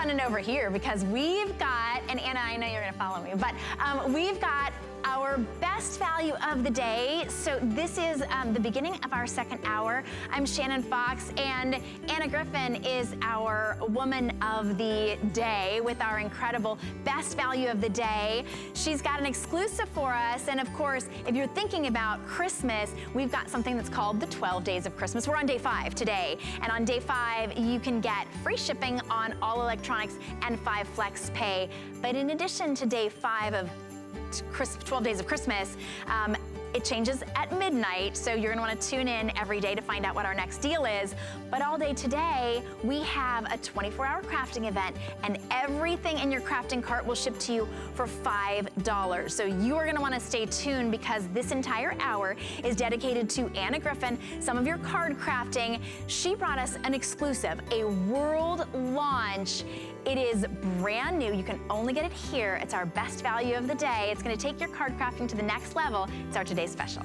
running over here because we've got, and Anna, I know you're gonna follow me, but we've got our best value of the day. So this is the beginning of our second hour. I'm Shannon Fox, and Anna Griffin is our woman of the day with our incredible best value of the day. She's got an exclusive for us, and of course, if you're thinking about Christmas, we've got something that's called the 12 Days of Christmas. We're on day 5 today, and on day 5, you can get free shipping on all electronics and 5 flex pay. But in addition to day 5 of 12 Days of Christmas, it changes at midnight, so you're gonna wanna tune in every day to find out what our next deal is. But all day today, we have a 24-hour crafting event, and everything in your crafting cart will ship to you for $5. So you are gonna wanna stay tuned because this entire hour is dedicated to Anna Griffin, some of your card crafting. She brought us an exclusive, a world launch. It is brand new. You can only get it here. It's our best value of the day. It's gonna take your card crafting to the next level. It's our today's special.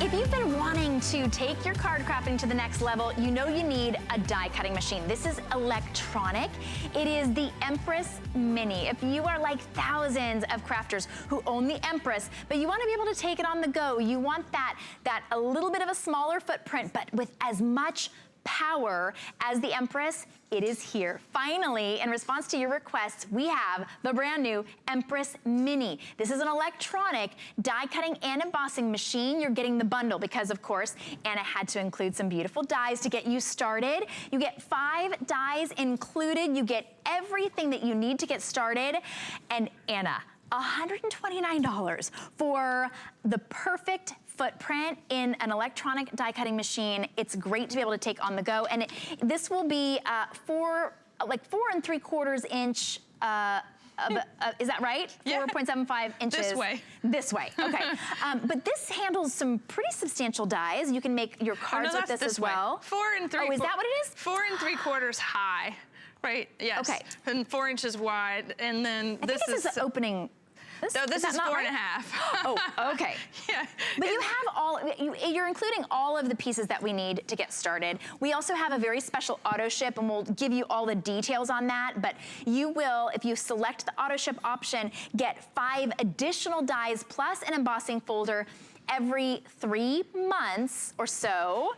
If you've been wanting to take your card crafting to the next level, you know you need a die cutting machine. This is electronic. It is the Empress Mini. If you are like thousands of crafters who own the Empress, but you want to be able to take it on the go, you want that a little bit of a smaller footprint, but with as much power as the Empress, it is here. Finally, in response to your requests, we have the brand new Empress Mini. This is an electronic die cutting and embossing machine. You're getting the bundle because, of course, Anna had to include some beautiful dies to get you started. You get 5 dies included. You get everything that you need to get started. And Anna, $129 for the perfect footprint in an electronic die cutting machine. It's great to be able to take on the go, and this will be 4 3/4 inch. Is that right? Yeah. 4.75 inches. This way. This way, okay. But this handles some pretty substantial dies. You can make your cards with this as well. 4 3/4. Oh, is that what it is? 4 3/4 high, right? Yes. Okay. And 4 inches wide, and then I think this is the opening. No, this is 4 right? and a half. Oh, okay. Yeah. But you have you're including all of the pieces that we need to get started. We also have a very special auto ship, and we'll give you all the details on that, but you will, if you select the auto ship option, get 5 additional dies plus an embossing folder every 3 months or so.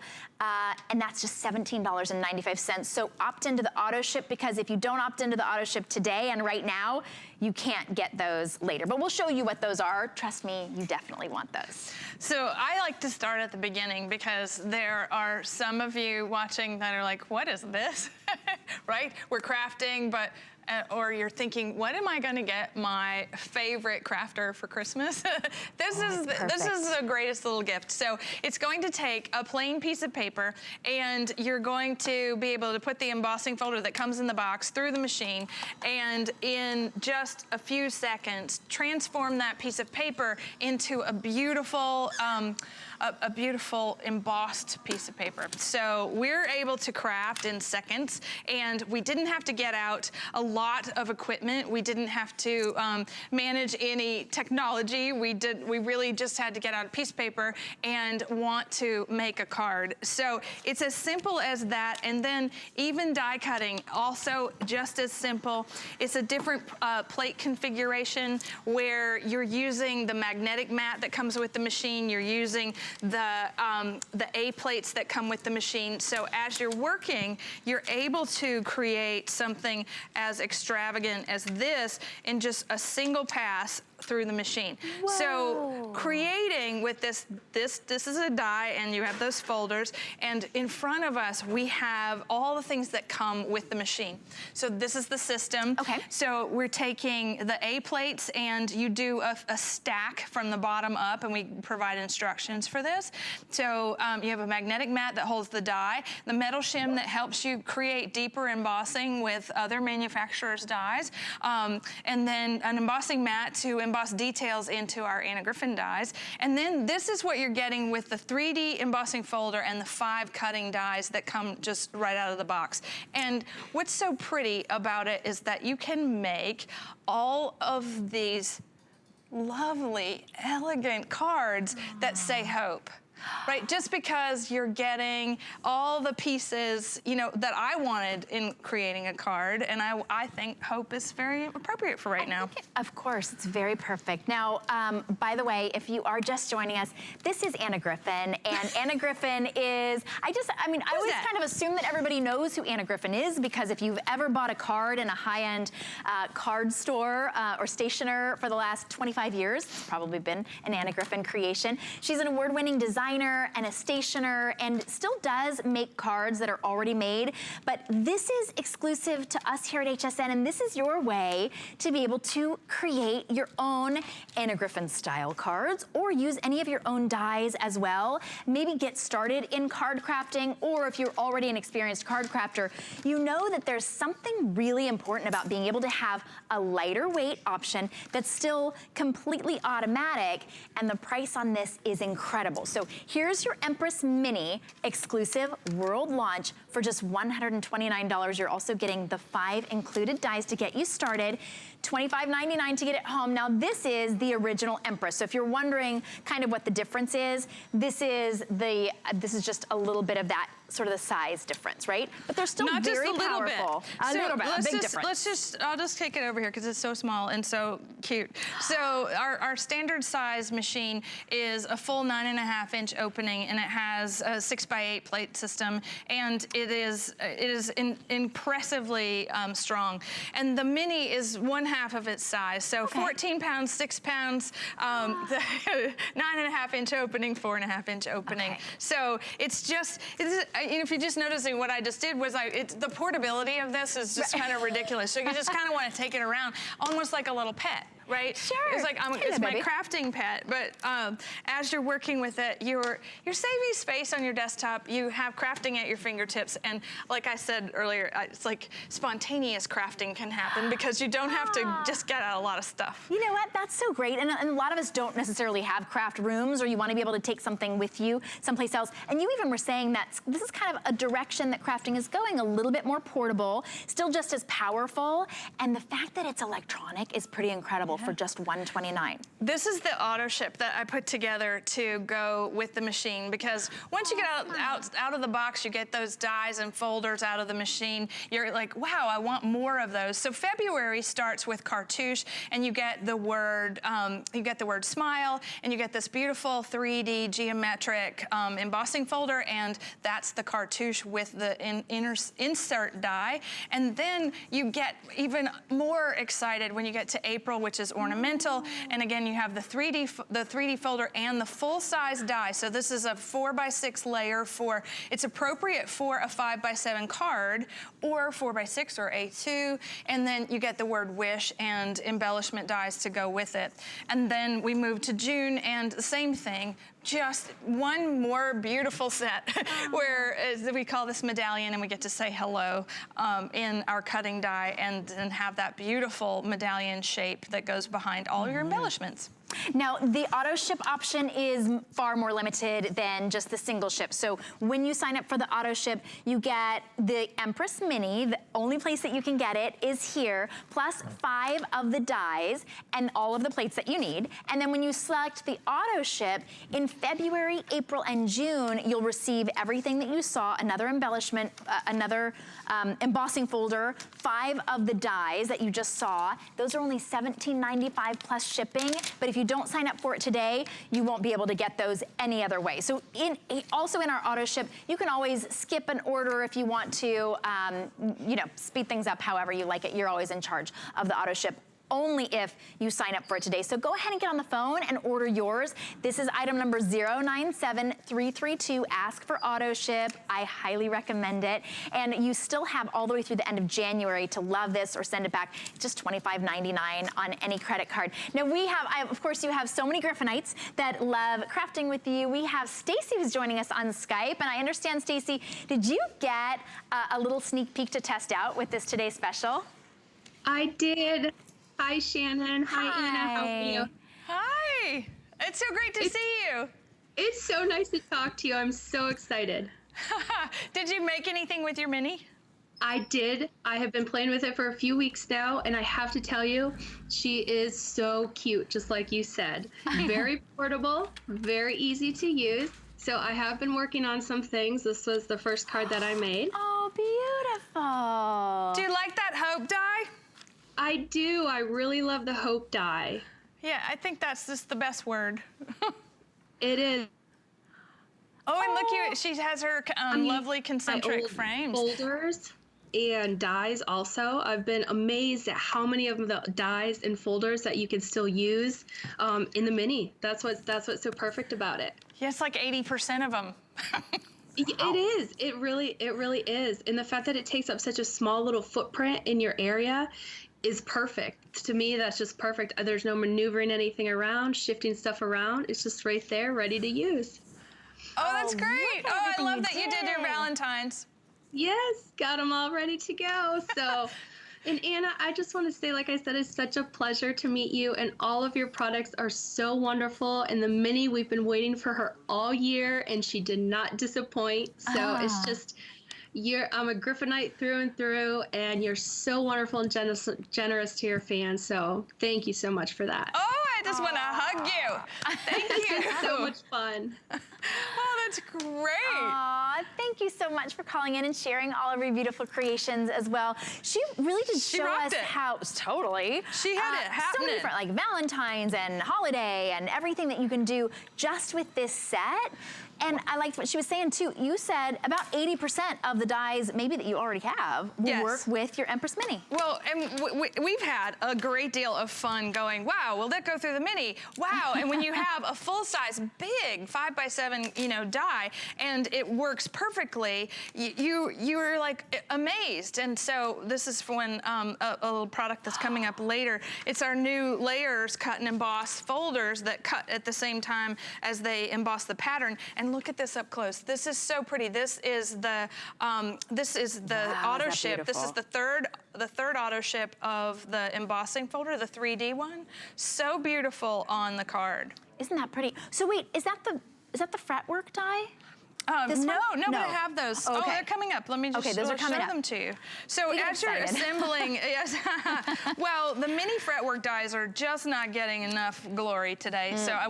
And that's just $17.95. So opt into the auto ship, because if you don't opt into the auto ship today and right now, you can't get those later. But we'll show you what those are. Trust me, you definitely want those. So I like to start at the beginning because there are some of you watching that are like, what is this? Right? We're crafting, but or you're thinking, what am I gonna get my favorite crafter for Christmas? This is the greatest little gift. So it's going to take a plain piece of paper, and you're going to be able to put the embossing folder that comes in the box through the machine, and in just a few seconds, transform that piece of paper into a beautiful embossed piece of paper. So we're able to craft in seconds, and we didn't have to get out a lot of equipment. We didn't have to manage any technology. We really just had to get out a piece of paper and want to make a card. So it's as simple as that. And then even die cutting, also just as simple. It's a different plate configuration where you're using the magnetic mat that comes with the machine. You're using the A plates that come with the machine. So as you're working, you're able to create something as extravagant as this in just a single pass through the machine. Whoa. So creating with this is a die, and you have those folders, and in front of us we have all the things that come with the machine. So this is the system. Okay. So we're taking the A plates, and you do a stack from the bottom up, and we provide instructions for this. So you have a magnetic mat that holds the die, the metal shim that helps you create deeper embossing with other manufacturers' dies, and then an embossing mat to emboss details into our Anna Griffin dies. And then this is what you're getting with the 3D embossing folder and the 5 cutting dies that come just right out of the box. And what's so pretty about it is that you can make all of these lovely, elegant cards that say hope. Right, just because you're getting all the pieces, you know, that I wanted in creating a card, and I think hope is very appropriate for right now. Of course, it's very perfect. Now, by the way, if you are just joining us, this is Anna Griffin, and Anna Griffin is, I always kind of assume that everybody knows who Anna Griffin is, because if you've ever bought a card in a high-end card store or stationer for the last 25 years, it's probably been an Anna Griffin creation. She's an award-winning designer and a stationer, and still does make cards that are already made, but this is exclusive to us here at HSN, and this is your way to be able to create your own Anna Griffin style cards, or use any of your own dies as well. Maybe get started in card crafting, or if you're already an experienced card crafter, you know that there's something really important about being able to have a lighter weight option that's still completely automatic, and the price on this is incredible. So here's your Empress Mini exclusive world launch for just $129. You're also getting the 5 included dies to get you started, $25.99 to get it home. Now this is the original Empress. So if you're wondering kind of what the difference is, this is just a little bit of that sort of the size difference, right? But they're still not very just a little powerful. bit. A little bit, a big difference. I'll just take it over here because it's so small and so cute. So our standard size machine is a full 9.5-inch opening, and it has a 6x8 plate system, and it is impressively strong. And the Mini is 1/2 of its size, so 14 pounds, 6 pounds, 9.5-inch opening, 4.5-inch opening. Okay. So if you're just noticing what I just did was the portability of this is just kind of ridiculous. So you just kind of want to take it around almost like a little pet. Right? Sure. It's like it's my crafting pet, but as you're working with it, you're saving space on your desktop. You have crafting at your fingertips, and like I said earlier, it's like spontaneous crafting can happen because you don't have to just get out a lot of stuff. You know what? That's so great, and a lot of us don't necessarily have craft rooms, or you want to be able to take something with you someplace else. And you even were saying that this is kind of a direction that crafting is going, a little bit more portable, still just as powerful, and the fact that it's electronic is pretty incredible. For just $129. This is the auto ship that I put together to go with the machine, because once you get out of the box, you get those dies and folders out of the machine. You're like, wow, I want more of those. So February starts with cartouche, and you get the word smile, and you get this beautiful 3D geometric embossing folder, and that's the cartouche with the insert die. And then you get even more excited when you get to April, which is ornamental, and again you have the 3D folder and the full-size die. So this is a 4x6 layer it's appropriate for a 5x7 card, or 4x6 or A2, and then you get the word wish and embellishment dies to go with it. And then we move to June, and the same thing, just one more beautiful set where we call this medallion, and we get to say hello in our cutting die, and have that beautiful medallion shape that goes behind all your embellishments. Now, the auto ship option is far more limited than just the single ship. So when you sign up for the auto ship, you get the Empress Mini. The only place that you can get it is here, plus 5 of the dies and all of the plates that you need. And then when you select the auto ship, in February, April, and June, you'll receive everything that you saw, another embellishment, another embossing folder, 5 of the dies that you just saw. Those are only $17.95 plus shipping, but if you don't sign up for it today, you won't be able to get those any other way. So also in our auto ship, you can always skip an order if you want to, speed things up however you like it. You're always in charge of the auto ship, only if you sign up for it today. So go ahead and get on the phone and order yours. This is item number 097332. Ask for auto ship. I highly recommend it. And you still have all the way through the end of January to love this or send it back. It's just $25.99 on any credit card. Now of course, you have so many Griffinites that love crafting with you. We have Stacy who's joining us on Skype. And I understand, Stacy, did you get a little sneak peek to test out with this Today Special? I did. Hi, Shannon. Hi, Anna. How are you? Hi. It's so great to see you. It's so nice to talk to you. I'm so excited. Did you make anything with your Mini? I did. I have been playing with it for a few weeks now, and I have to tell you, she is so cute, just like you said. Very portable, very easy to use. So I have been working on some things. This was the first card that I made. Oh, beautiful. Do you like that hope die? I do. I really love the hope die. Yeah, I think that's just the best word. It is. Oh, and look here, she has her lovely My concentric old frames. folders and dies also. I've been amazed at how many of the dies and folders that you can still use in the mini. That's what's so perfect about it. Yeah, it's like 80% of them. It is. It really is. And the fact that it takes up such a small little footprint in your area is perfect. To me, that's just perfect. There's no maneuvering anything around, shifting stuff around. It's just right there, ready to use. Oh, that's great. look at Oh, I everything love you that you did your did. Valentine's. Yes, got them all ready to go. So, and Anna, I just want to say, like I said, it's such a pleasure to meet you, and all of your products are so wonderful. And the mini, we've been waiting for her all year, and she did not disappoint. So it's just, I'm a Griffinite through and through, and you're so wonderful and generous to your fans. So thank you so much for that. Oh, I just want to hug you. Thank you. It's so much fun. Oh, that's great. Aw, thank you so much for calling in and sharing all of your beautiful creations as well. She really did She show rocked us it. how, totally. She had it So happening. many different, like Valentine's and holiday and everything that you can do just with this set. And I liked what she was saying too. You said about 80% of the dies maybe that you already have will Yes. work with your Empress Mini. Well, and we've had a great deal of fun going, wow, will that go through the mini? Wow, and when you have a full-size, big 5x7, die, and it works perfectly, you're like amazed. And so this is for when a little product that's coming up later. It's our new layers cut and emboss folders that cut at the same time as they emboss the pattern. And look at this up close. This is so pretty. This is the Wow, auto is that ship. This is beautiful. the third auto ship of the embossing folder, the 3D one. So beautiful on the card. Isn't that pretty? So wait, is that the fretwork die? This No, one? no, but No. I have those. Oh, Oh, okay. they're coming up. Let me just Okay, those are show coming up. them to you. So We get as you're excited. assembling, yes, well, the mini fretwork dies are just not getting enough glory today. So I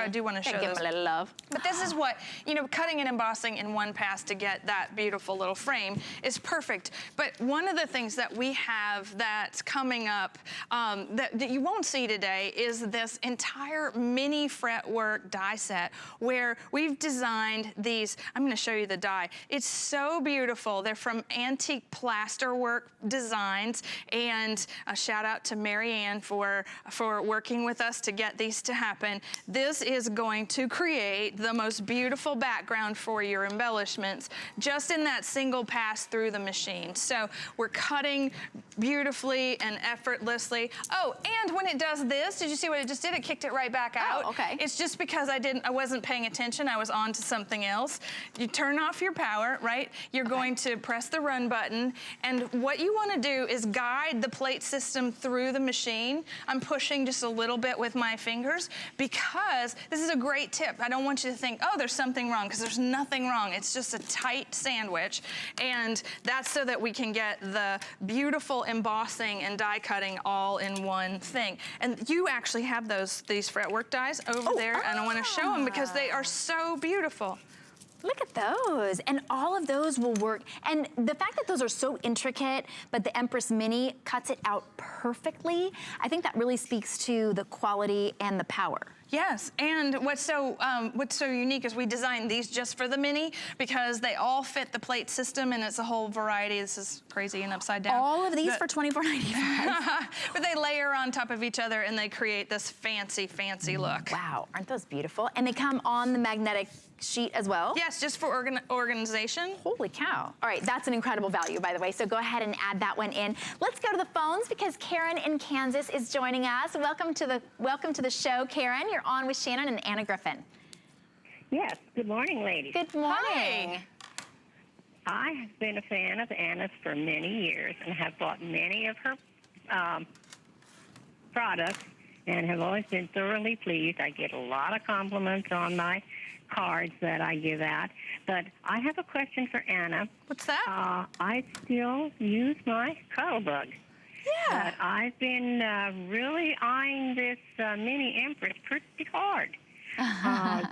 do want to show Gotta give those. them a little love. But this is what, cutting and embossing in one pass to get that beautiful little frame is perfect. But one of the things that we have that's coming up that you won't see today is this entire mini fretwork die set where we've designed these. I'm going to show you the die. It's so beautiful. They're from Antique Plasterwork Designs, and a shout out to Mary Ann for working with us to get these to happen. This is going to create the most beautiful background for your embellishments just in that single pass through the machine. So we're cutting beautifully and effortlessly. Oh, and when it does this, did you see what it just did? It kicked it right back out. Oh, okay. It's just because I wasn't paying attention. I was on to something else. You turn off your power, right? You're going to press the run button, and what you want to do is guide the plate system through the machine. I'm pushing just a little bit with my fingers because this is a great tip. I don't want you to think, oh, there's something wrong, because there's nothing wrong. It's just a tight sandwich, and that's so that we can get the beautiful embossing and die cutting all in one thing. And you actually have these fretwork dies over there, and I want to show them because they are so beautiful. Look at those. And all of those will work. And the fact that those are so intricate, but the Empress Mini cuts it out perfectly, I think that really speaks to the quality and the power. Yes, and what's so unique is we designed these just for the mini because they all fit the plate system, and it's a whole variety. This is crazy and upside down. All of these for $24.95. But they layer on top of each other, and they create this fancy, fancy look. Wow, aren't those beautiful? And they come on the magnetic sheet as well? Yes, just for organization. Holy cow. All right, that's an incredible value, by the way, so go ahead and add that one in. Let's go to the phones because Karen in Kansas is joining us. Welcome to the show, Karen. You're on with Shannon and Anna Griffin. Yes, good morning, ladies. Good morning. Hi. I have been a fan of Anna's for many years and have bought many of her products, and have always been thoroughly pleased. I get a lot of compliments on my cards that I give out. But I have a question for Anna. What's that? I still use my Cardstock. Yeah. But I've been really eyeing this mini Empress pretty hard.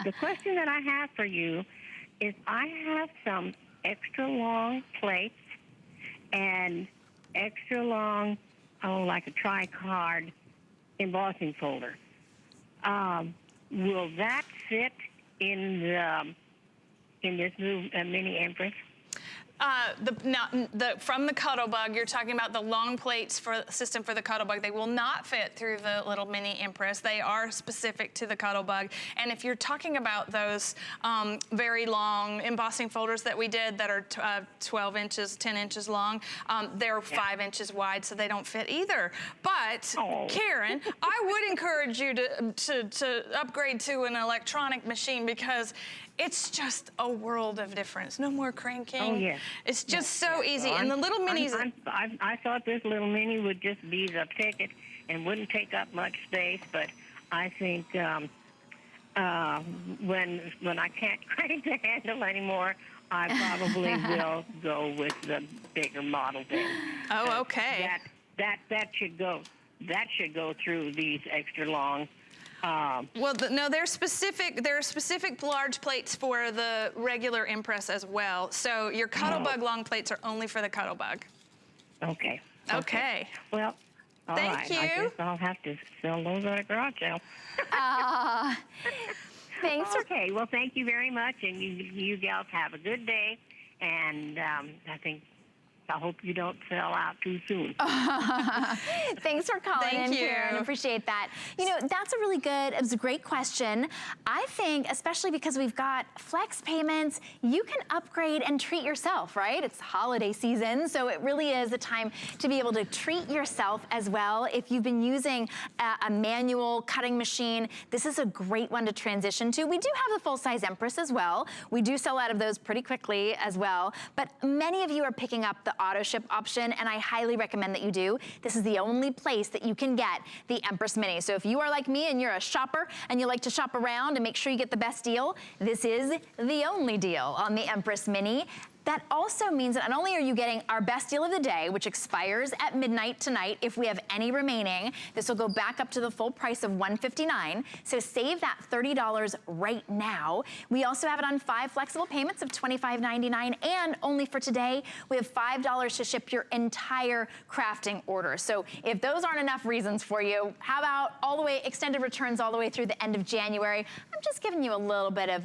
The question that I have for you is I have some extra long plates and extra long, like a tri-card embossing folder. Will that fit in this new mini Empress? From the Cuttlebug, you're talking about the long plates for system for the Cuttlebug. They will not fit through the little mini Empress. They are specific to the Cuttlebug. And if you're talking about those very long embossing folders that we did that are 12 inches, 10 inches long, they're 5 inches wide, so they don't fit either. But Karen, I would encourage you to upgrade to an electronic machine because it's just a world of difference. No more cranking. Oh, yes. It's just so easy. And the little minis... I thought this little mini would just be the ticket and wouldn't take up much space, but I think when I can't crank the handle anymore, I probably will go with the bigger model then. Oh, okay. That should go through these extra long. Well, no, there are specific large plates for the regular Empress as well. So your Cuttlebug long plates are only for the Cuttlebug. Okay. Well, all Thank right. you. I guess I'll have to sell those at a garage sale. Thanks. Okay. Well, thank you very much, and you gals have a good day. And I hope you don't sell out too soon. Thanks for calling in, Karen. Appreciate that. You know, it was a great question. I think, especially because we've got flex payments, you can upgrade and treat yourself, right? It's holiday season, so it really is a time to be able to treat yourself as well. If you've been using a manual cutting machine, this is a great one to transition to. We do have the full-size Empress as well. We do sell out of those pretty quickly as well, but many of you are picking up the auto ship option, and I highly recommend that you do. This is the only place that you can get the Empress Mini. So if you are like me and you're a shopper and you like to shop around and make sure you get the best deal, this is the only deal on the Empress Mini. That also means that not only are you getting our best deal of the day, which expires at midnight tonight, if we have any remaining, this will go back up to the full price of $159. So save that $30 right now. We also have it on 5 flexible payments of $25.99, and only for today, we have $5 to ship your entire crafting order. So if those aren't enough reasons for you, how about all the way extended returns all the way through the end of January? I'm just giving you a little bit of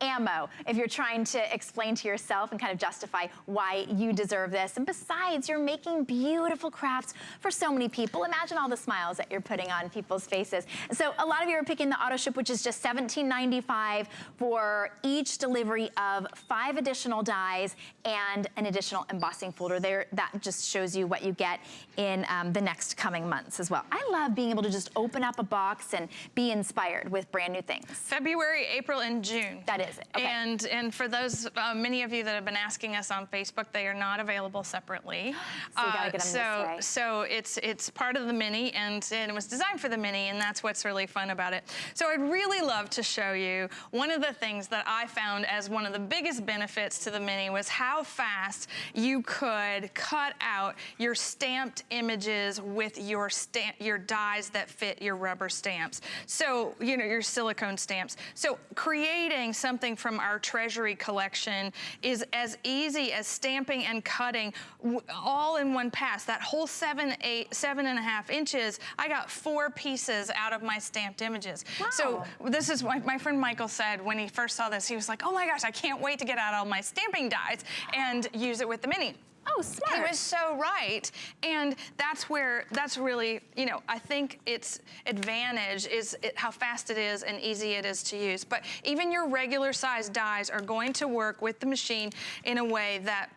ammo if you're trying to explain to yourself and kind of justify why you deserve this. And besides, you're making beautiful crafts for so many people. Imagine all the smiles that you're putting on people's faces. So a lot of you are picking the auto ship, which is just $17.95 for each delivery of 5 additional dies and an additional embossing folder there. That just shows you what you get in the next coming months as well. I love being able to just open up a box and be inspired with brand new things. February, April, and June. That is it. Okay. And for those, many of you that have been asking us on Facebook, they are not available separately. So you gotta get them this way. So it's part of the mini, and it was designed for the mini, and that's what's really fun about it. So I'd really love to show you one of the things that I found as one of the biggest benefits to the mini was how fast you could cut out your stamped images with your dies that fit your rubber stamps. So, you know, your silicone stamps. So creating something from our treasury collection is as easy as stamping and cutting all in one pass. That whole 7.5 inches, I got 4 pieces out of my stamped images. Wow. So this is what my friend Michael said when he first saw this. He was like, oh my gosh, I can't wait to get out all my stamping dies and use it with the mini. Oh, smart. He was so right. And that's really, you know, I think its advantage is how fast it is and easy it is to use. But even your regular size dies are going to work with the machine in a way that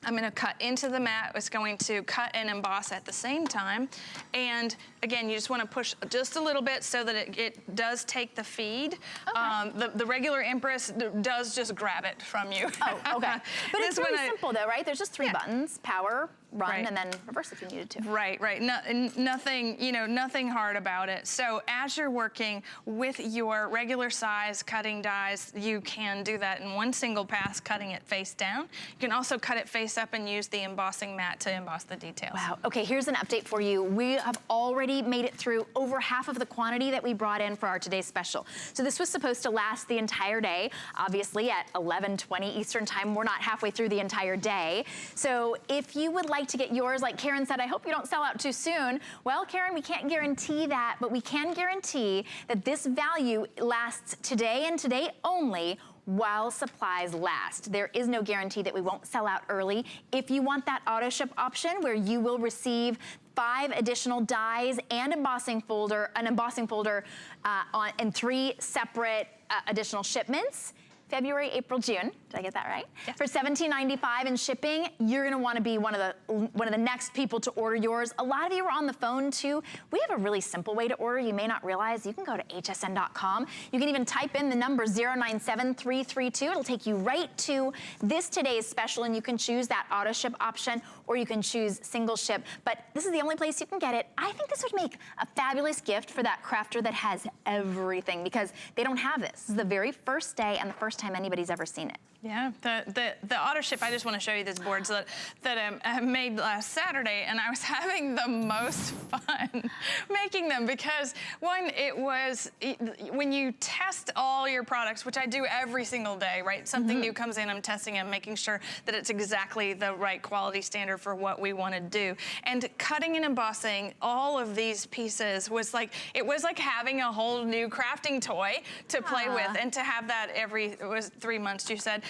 I'm going to cut into the mat. It's going to cut and emboss at the same time. And again, you just want to push just a little bit so that it does take the feed. Okay. The regular Empress does just grab it from you. Oh, okay. But it's really simple though, right? There's just 3 buttons: power, run and then reverse if you needed to. Right. No, nothing, nothing hard about it. So as you're working with your regular size cutting dies, you can do that in one single pass, cutting it face down. You can also cut it face up and use the embossing mat to emboss the details. Wow. Okay, here's an update for you. We have already made it through over half of the quantity that we brought in for our today's special. So this was supposed to last the entire day. Obviously at 11:20 Eastern time, we're not halfway through the entire day. So if you would like to get yours, like Karen said, I hope you don't sell out too soon. Well, Karen, we can't guarantee that, but we can guarantee that this value lasts today and today only, while supplies last. There is no guarantee that we won't sell out early. If you want that auto ship option where you will receive 5 additional dies and an embossing folder in 3 separate additional shipments, February, April, June. Did I get that right? Yeah. For $17.95 in shipping, you're gonna wanna be one of the next people to order yours. A lot of you are on the phone too. We have a really simple way to order. You may not realize. You can go to hsn.com. You can even type in the number 097332. It'll take you right to this today's special, and you can choose that auto ship option, or you can choose single ship. But this is the only place you can get it. I think this would make a fabulous gift for that crafter that has everything, because they don't have this. This is the very first day and the first time anybody's ever seen it. Yeah, the auto ship, I just want to show you these boards that I made last Saturday, and I was having the most fun making them, because one, when you test all your products, which I do every single day, right? Something new comes in, I'm testing it, making sure that it's exactly the right quality standard for what we want to do. And cutting and embossing all of these pieces was like having a whole new crafting toy to play with, and to have that it was 3 months, you said.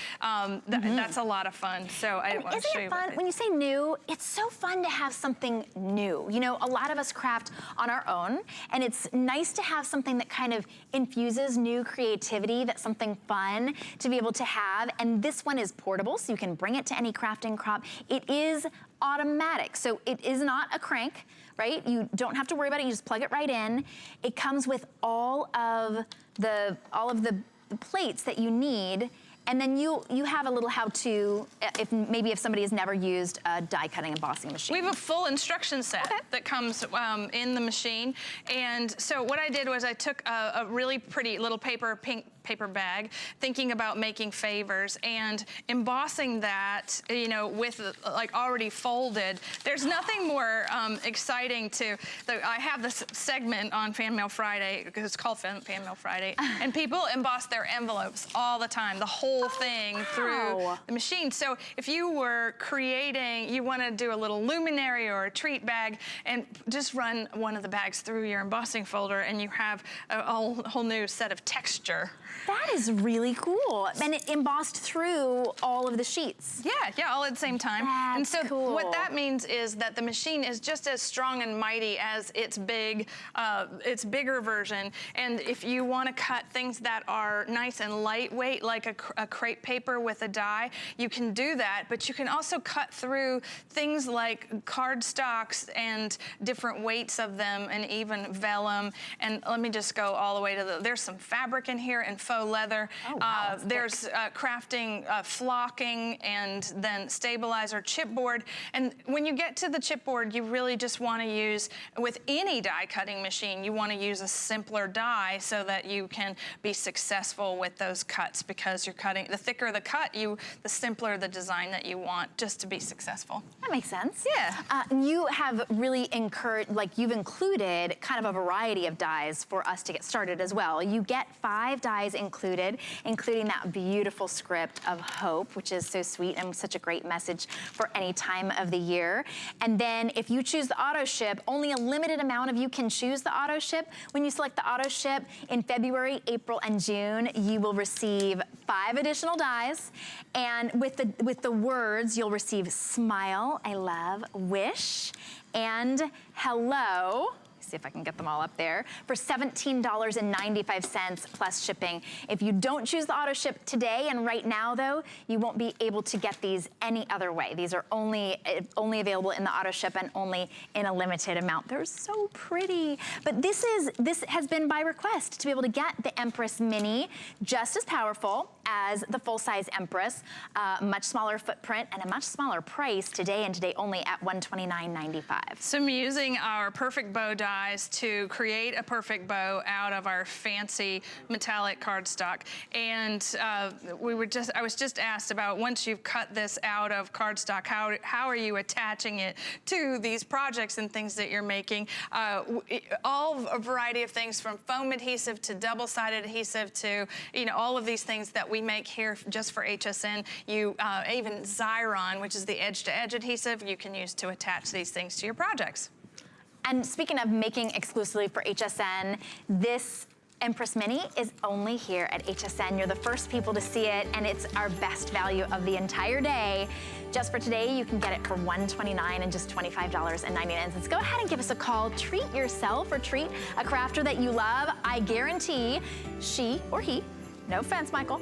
That's a lot of fun. So I want to show you. Isn't it fun? When you say new, it's so fun to have something new. You know, a lot of us craft on our own, and it's nice to have something that kind of infuses new creativity, that's something fun to be able to have. And this one is portable, so you can bring it to any crafting crop. It is automatic, so it is not a crank, right? You don't have to worry about it. You just plug it right in. It comes with all of the plates that you need. And then you have a little how-to if somebody has never used a die cutting embossing machine. We have a full instruction set that comes in the machine. And so what I did was I took a really pretty little pink paper bag, thinking about making favors and embossing that, with like already folded. There's nothing more exciting I have this segment on Fan Mail Friday, because it's called Fan Mail Friday, and people emboss their envelopes all the time, the whole thing through the machine. So if you were creating, you want to do a little luminary or a treat bag, and just run one of the bags through your embossing folder, and you have a whole new set of texture. That is really cool. And it embossed through all of the sheets. Yeah, all at the same time. That's and so cool. What that means is that the machine is just as strong and mighty as its bigger version. And if you want to cut things that are nice and lightweight, like a crepe paper with a die, you can do that. But you can also cut through things like cardstocks and different weights of them, and even vellum. And let me just go all the way to there's some fabric in here and faux leather. Oh, wow, there's crafting flocking, and then stabilizer chipboard. And when you get to the chipboard, you really just want to use, with any die cutting machine, you want to use a simpler die so that you can be successful with those cuts, because you're cutting, the thicker the cut, the simpler the design that you want, just to be successful. That makes sense. Yeah. You have really you've included kind of a variety of dies for us to get started as well. You get 5 dies included, including that beautiful script of hope, which is so sweet and such a great message for any time of the year. And then if you choose the auto ship, only a limited amount of you can choose the auto ship. When you select the auto ship in February, April, and June, you will receive 5 additional dies. And with the words, you'll receive smile, I love, wish, and hello. See if I can get them all up there, for $17.95 plus shipping. If you don't choose the auto ship today and right now though, you won't be able to get these any other way. These are only available in the auto ship and only in a limited amount. They're so pretty. But this has been by request, to be able to get the Empress Mini, just as powerful, as the full-size Empress, much smaller footprint and a much smaller price today and today only at $129.95. So I'm using our perfect bow dies to create a perfect bow out of our fancy metallic cardstock. And I was just asked about, once you've cut this out of cardstock, how are you attaching it to these projects and things that you're making? All a variety of things, from foam adhesive to double-sided adhesive to, all of these things that we make here just for HSN. Even Xyron, which is the edge-to-edge adhesive, you can use to attach these things to your projects. And speaking of making exclusively for HSN, this Empress Mini is only here at HSN. You're the first people to see it, and it's our best value of the entire day. Just for today, you can get it for $129 and just $25.99. Go ahead and give us a call. Treat yourself or treat a crafter that you love. I guarantee she or he, no offense, Michael,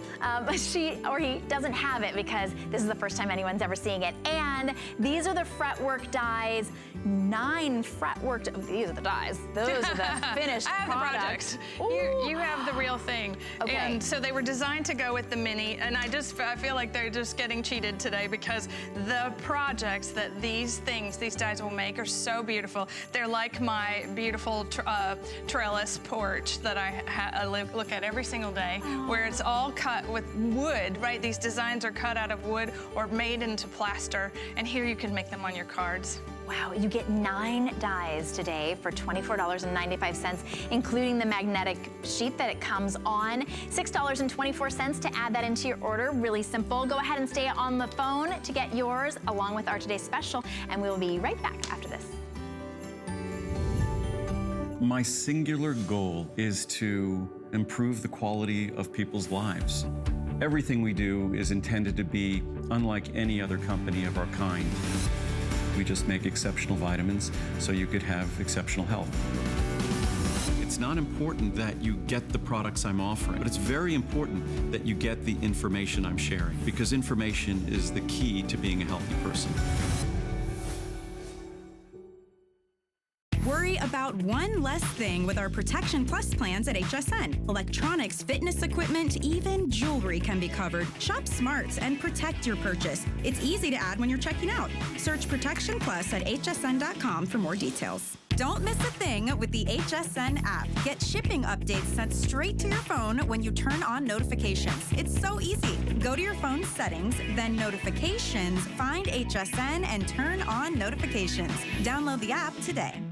she or he doesn't have it because this is the first time anyone's ever seeing it. And these are the fretwork dies. 9 fretwork, these are the dies. Those are the finished I have products. the projects. You have the real thing. Okay. And so they were designed to go with the Mini, and I feel like they're just getting cheated today because the projects that these dies will make are so beautiful. They're like my beautiful trellis porch that I look at every single day, where it's all cut with wood, right? These designs are cut out of wood or made into plaster, and here you can make them on your cards. Wow, you get 9 dies today for $24.95, including the magnetic sheet that it comes on. $6.24 to add that into your order. Really simple. Go ahead and stay on the phone to get yours along with our today's special, and we will be right back after this. My singular goal is to improve the quality of people's lives. Everything we do is intended to be unlike any other company of our kind. We just make exceptional vitamins so you could have exceptional health. It's not important that you get the products I'm offering, but it's very important that you get the information I'm sharing, because information is the key to being a healthy person. Worry about one less thing with our Protection Plus plans at HSN. Electronics, fitness equipment, even jewelry can be covered. Shop smart and protect your purchase. It's easy to add when you're checking out. Search Protection Plus at hsn.com for more details. Don't miss a thing with the HSN app. Get shipping updates sent straight to your phone when you turn on notifications. It's so easy. Go to your phone settings, then notifications, find HSN, and turn on notifications. Download the app today.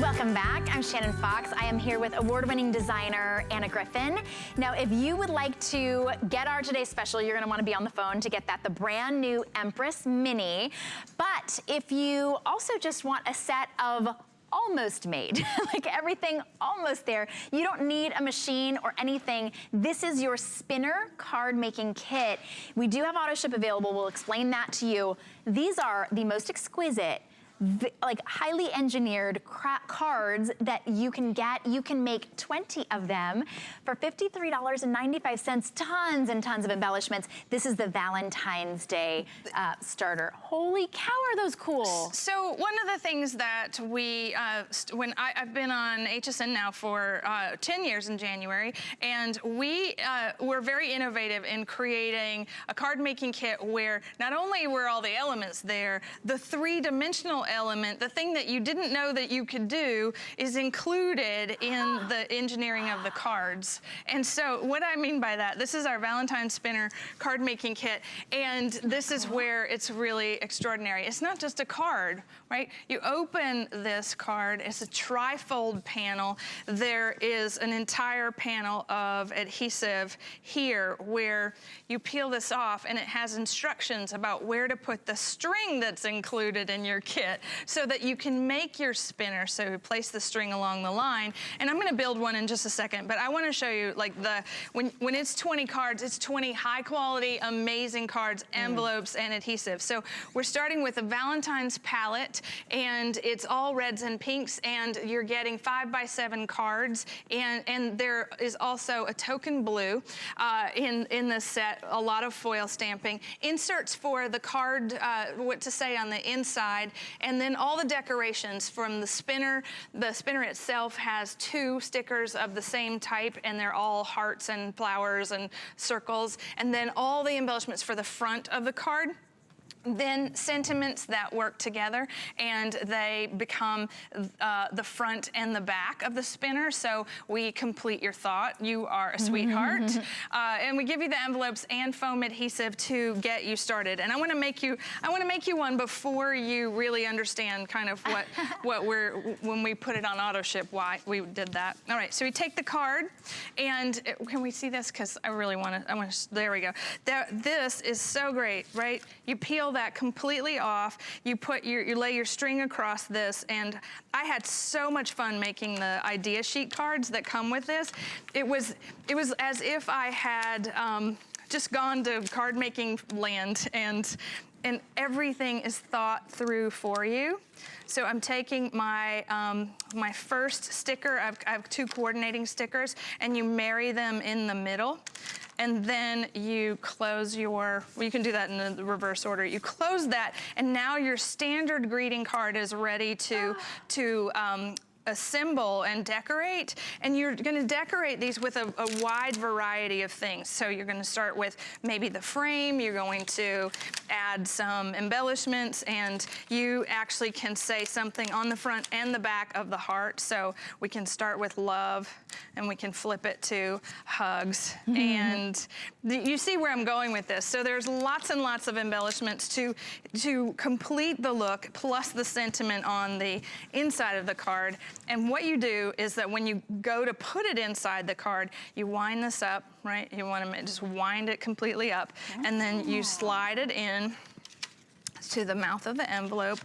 Welcome back. I'm Shannon Fox. I am here with award-winning designer Anna Griffin. Now, if you would like to get our today's special, you're going to want to be on the phone to get that, the brand new Empress Mini. But if you also just want a set of almost made, like everything almost there, you don't need a machine or anything. This is your spinner card making kit. We do have auto ship available. We'll explain that to you. These are the most exquisite, like highly engineered cards that you can get. You can make 20 of them for $53.95, tons and tons of embellishments. This is the Valentine's Day starter. Holy cow, are those cool. So one of the things that I've been on HSN now for 10 years in January, and we're very innovative in creating a card making kit where not only were all the elements there, the 3-dimensional element, the thing that you didn't know that you could do, is included in the engineering of the cards. And so what I mean by that, this is our Valentine's Spinner card making kit, and this is where it's really extraordinary. It's not just a card, right? You open this card, it's a tri-fold panel. There is an entire panel of adhesive here where you peel this off, and it has instructions about where to put the string that's included in your kit, so that you can make your spinner. So you place the string along the line, and I'm gonna build one in just a second, but I wanna show you, like, when it's 20 cards, it's 20 high quality, amazing cards, envelopes, and adhesive. So we're starting with a Valentine's palette, and it's all reds and pinks, and you're getting 5x7 cards, and there is also a token blue in this set, a lot of foil stamping, inserts for the card, what to say on the inside, And then all the decorations from the spinner itself has 2 stickers of the same type, and they're all hearts and flowers and circles. And then all the embellishments for the front of the card, then sentiments that work together, and they become the front and the back of the spinner. So we complete your thought. You are a sweetheart. And we give you the envelopes and foam adhesive to get you started. And I want to make you one before you really understand kind of what when we put it on auto ship, why we did that. All right, so we take the card, and can we see this? Because I really want to, there we go. This is so great, right? You peel that completely off. You lay your string across this, and I had so much fun making the idea sheet cards that come with this. It was as if I had just gone to card making land, and everything is thought through for you. So I'm taking my my first sticker. I have 2 coordinating stickers, and you marry them in the middle. And then you close you can do that in the reverse order. You close that, and now your standard greeting card is ready to assemble and decorate. And you're gonna decorate these with a wide variety of things. So you're gonna start with maybe the frame, you're going to add some embellishments, and you actually can say something on the front and the back of the heart. So we can start with love, and we can flip it to hugs. And you see where I'm going with this. So there's lots and lots of embellishments to complete the look, plus the sentiment on the inside of the card. And what you do is that when you go to put it inside the card, you wind this up, right? You want to just wind it completely up, and then you slide it in to the mouth of the envelope.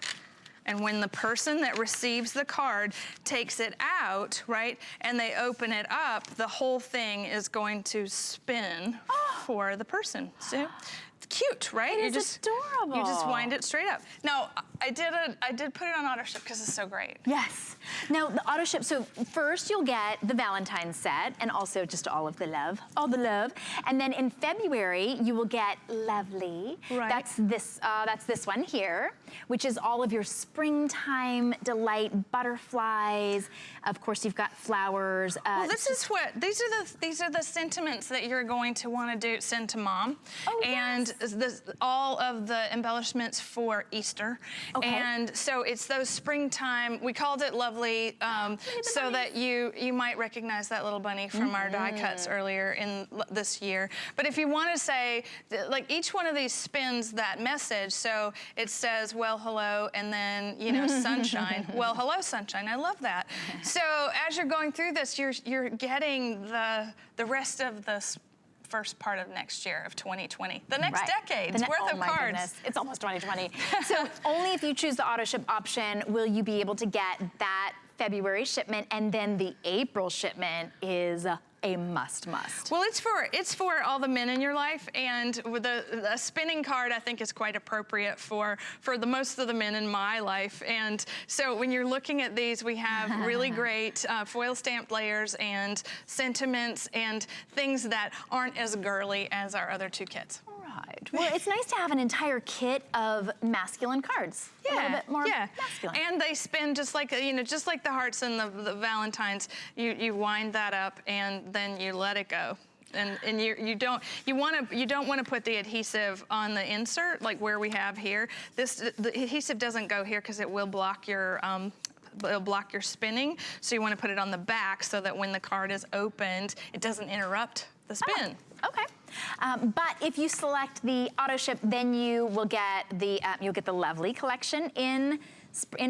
And when the person that receives the card takes it out, right, and they open it up, the whole thing is going to spin for the person. See? It's cute, right? It is adorable. You just wind it straight up. Now, I did put it on auto ship because it's so great. Yes. Now, the auto ship, so first you'll get the Valentine's set, and also just all the love. And then in February, you will get Lovely. Right. That's this one here, which is all of your springtime delight butterflies. Of course, you've got flowers. Well, these are the sentiments that you're going to want to send to Mom. Oh, and yes. all of the embellishments for Easter. Okay. And so it's those springtime, we called it Lovely, so that you might recognize that little bunny from our die cuts earlier in this year. But if you want to say, like, each one of these spins that message, so it says, well, hello, and then, sunshine. Well, hello, sunshine. I love that. So as you're going through this, you're getting the rest of this first part of next year, of 2020. The next decade's worth of cards. Goodness. It's almost 2020. So only if you choose the auto ship option will you be able to get that February shipment, and then the April shipment is a must. Well, it's for all the men in your life, and with a spinning card, I think, is quite appropriate for the most of the men in my life. And so when you're looking at these, we have really great foil stamped layers and sentiments and things that aren't as girly as our other 2 kits. Right. Well, it's nice to have an entire kit of masculine cards. A little bit more masculine. And they spin just like the hearts and the Valentines. You wind that up, and then you let it go. And you don't want to put the adhesive on the insert like where we have here. The adhesive doesn't go here because it will block your spinning. So you want to put it on the back so that when the card is opened, it doesn't interrupt the spin. Oh, okay. But if you select the auto ship, then you will get the Lovely collection in